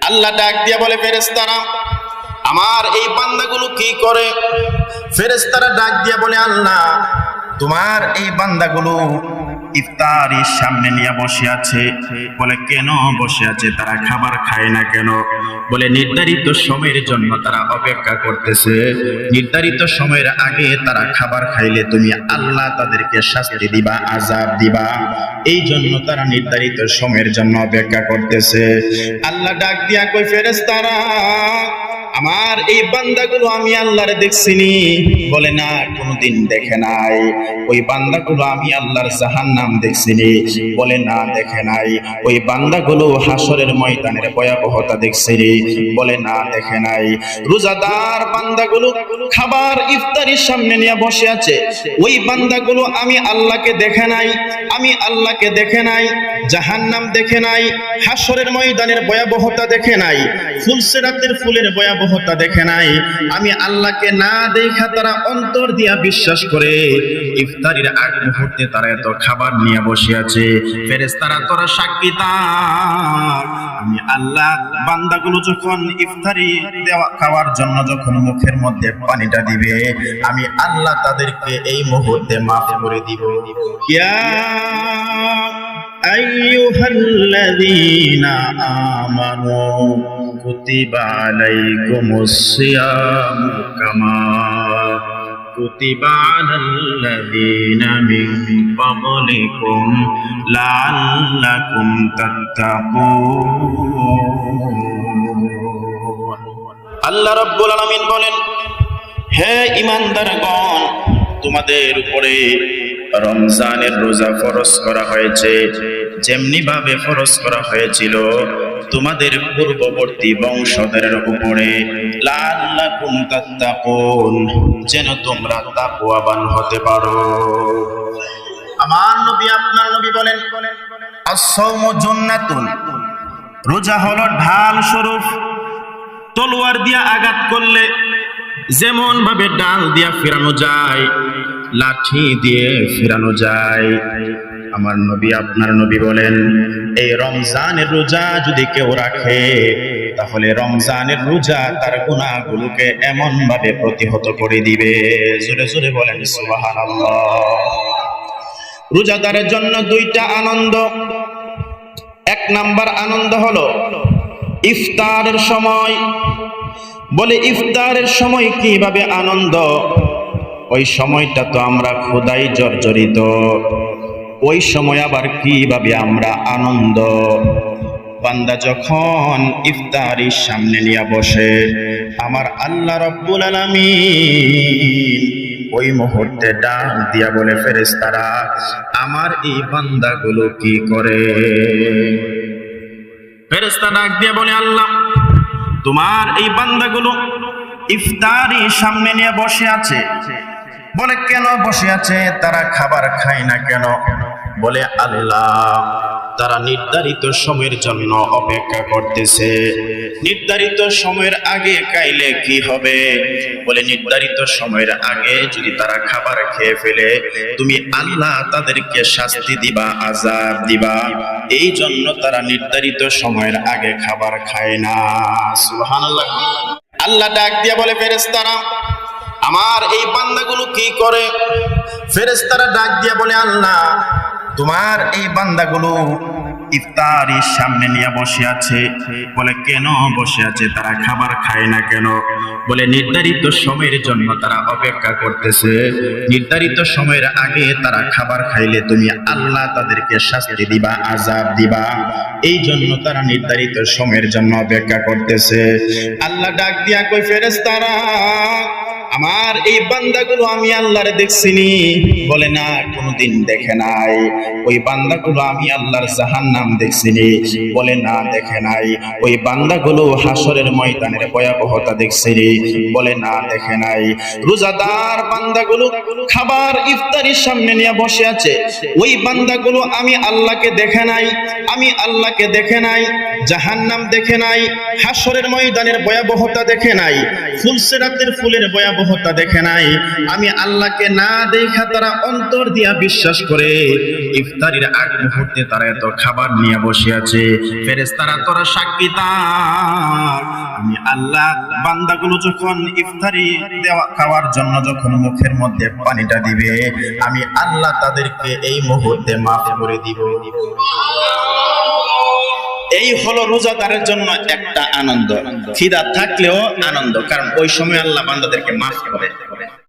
আল্লাহ ডাক দিয়া বলে, ফেরেশতারা আমার এই বান্দাগুলো কি করে? ফেরেশতারা ডাক দিয়া বলে, আল্লাহ তোমার এই বান্দাগুলো ইফতারির সামনে নিয়ে বসে আছে। বলে কেন বসে আছে? তারা খাবার খায় না কেন? বলে নির্ধারিত সময়ের জন্য তারা অপেক্ষা করতেছে। নির্ধারিত সময়ের আগে তারা খাবার খাইলে তুমি আল্লাহ তাদেরকে শাস্তি দিবা, আযাব দিবা। এই জন্য তারা নির্ধারিত সময়ের জন্য অপেক্ষা করতেছে। আল্লাহ ডাক দিয়া কই, ফেরেশতারা আমার এই বান্দাগুলো আমি আল্লাহরে দেখছিনি? বলে না, কোনোদিন দেখে নাই। ওই বান্দাগুলো আমি আল্লাহর জাহান্নাম দেখছিনি? বলে না, দেখে নাই। ওই বান্দাগুলো হাসরের ময়দানের ভয়াবহতা দেখছিনি? বলে না, দেখে নাই। রোজাদার বান্দাগুলো খাবার ইফতারির সামনে নিয়ে বসে আছে, ওই বান্দাগুলো আমি আল্লাহকে দেখে নাই, আমি আল্লাহকে দেখে নাই, জাহান্নাম দেখে নাই, হাসরের ময়দানের ভয়াবহতা দেখে নাই, ফুলসিরাতের ফুলের ভয়াবহতা দেখে নাই। আমি আল্লাহকে না দেখা তারা অন্তর দিয়া বিশ্বাস করে ইফতারির আগ মুহূর্তে তারা এত খাবার নিয়ে বসে আছে। ফেরেশতারা তোরা সাক্ষী থাক, আমি আল্লাহ বান্দাগুলো যখন ইফতারি দেওয়া খাওয়ার জন্য যখন মুখের মধ্যে পানিটা দিবে, আমি আল্লাহ তাদেরকে এই মুহূর্তে মাফ করে দিব। ইয়া আইয়ুহাল্লাযীনা আমানু কুতিবা আলাইকুমুস সিয়াম কামা কুতিবা আলাল্লাযীনা মিন ক্বাবলিকুম লাআল্লাকুম তাত্তাকুন। আল্লাহ রাব্বুল আলামিন বলেন, হে ঈমানদারগণ, তোমাদের উপরে রমজানের রোজা ফরজ করা হয়েছে, যেমনি ভাবে ফরজ করা হয়েছিল তোমাদের পূর্ববর্তী বংশধরের উপরে, লাআল্লাকুম তাত্তাকুন, যেন তোমরা তাকওয়াবান হতে পারো। আমার নবী আপনার নবী বলেন, আস-সাওমু জুন্নাতুন, রোজা হলো ঢাল স্বরূপ। তলোয়ার দিয়া আঘাত করলে যেমন ভাবে ডাল দিয়া ফেরানো যায়, লাঠি দিয়ে ফেরানো যায়, আমার নবী আপনার নবী বলেন, এই রমজানের রোজা যদি কেউ রাখে, তাহলে রমজানের রোজা তার গুনাহগুলোকে এমন ভাবে প্রতিহত করে দিবে। জোরে জোরে বলেন সুবহানাল্লাহ। রোজাদারের জন্য দুইটা আনন্দ। এক নাম্বার আনন্দ হলো ইফতারের সময়। বলে ইফতারের সময় কিভাবে আনন্দ? ওই সময়টা তো আমরা ক্ষুধায় জর্জরিত, ওই সময় আবার কিভাবে আমরা আনন্দ? বান্দা যখন ইফতারির সামনে নিয়ে বসে, আমার আল্লাহ রাব্বুল আলামিন ওই মুহূর্তে ডাক দিয়া বলে, ফেরেশতারা আমার এই বান্দাগুলো কি করে? ফেরেশতা ডাক দিয়া বলে, আল্লাহ তোমার এই বান্দাগুলো ইফতারি সামনে নিয়ে বসে আছে। বলে কেন বসে আছে? তারা খাবার খায় না কেন? বলে আল্লাহ তারা নির্ধারিত সময়ের জন্য অপেক্ষা করতেছে। নির্ধারিত সময়ের আগে খাইলে কি হবে? বলে নির্ধারিত সময়ের আগে যদি তারা খাবার খেয়ে ফেলে, তুমি আল্লাহ তাদেরকে শাস্তি দিবা, আযাব দিবা। এই জন্য তারা নির্ধারিত সময়ের আগে খাবার খায় না। সুবহানাল্লাহ। আল্লাহ ডাক দিয়া বলে, ফেরেশতারা আমার এই বান্দাগুলো কি করে? ফেরেশতারা ডাক দিয়া বলে, আল্লাহ তোমার এই বান্দাগুলো ইফতারির সামনে নিয়ে বসে আছে। বলে কেন বসে আছে? তারা খাবার খায় না কেন? বলে নির্ধারিত সময়ের জন্য তারা অপেক্ষা করতেছে। নির্ধারিত সময়ের আগে তারা খাবার খাইলে তুমি আল্লাহ তাদেরকে শাস্তি দিবা, আযাব দিবা। এই জন্য তারা নির্ধারিত সময়ের জন্য অপেক্ষা করতেছে। আল্লাহ ডাক দিয়া কই, ফেরেশতারা আমার এই বান্দাগুলো আমি আল্লাহরে দেখছিনি? বলে না, কোনোদিন দেখে নাই। ওই বান্দাগুলো আমি আল্লাহর জাহান্নাম দেখছিনি? বলে না, দেখে নাই। ওই বান্দাগুলো হাসরের ময়দানের ভয়াবহতা দেখছিনি? বলে না, দেখে নাই। রোজাদার বান্দাগুলো খাবার ইফতারির সামনে নিয়ে বসে আছে, ওই বান্দাগুলো আমি আল্লাহকে দেখে নাই, আমি আল্লাহকে দেখে নাই, জাহান্নাম দেখে নাই, হাসরের ময়দানের ভয়াবহতা দেখে নাই, ফুলসিরাতের ফুলের ভয়াবহতা ভয়াবহতা দেখে নাই, আমি আল্লাহকে না দেখা তারা অন্তর দিয়া বিশ্বাস করে ইফতারির আগ মুহূর্তে তারা এত খাবার নিয়ে বসে আছে। ফেরেশতারা তোরা সাক্ষী থাক, আমি আল্লাহ বান্দাগুলো যখন ইফতারি দেওয়া খাওয়ার জন্য যখন মুখের মধ্যে পানিটা দিবে, আমি আল্লাহ তাদেরকে এই মুহূর্তে মাফ করে দিব। এই হলো রোজাদারের জন্য একটা আনন্দ, খিদা থাকলেও আনন্দ, কারণ ওই সময় আল্লাহ বান্দাদেরকে মাফ করে।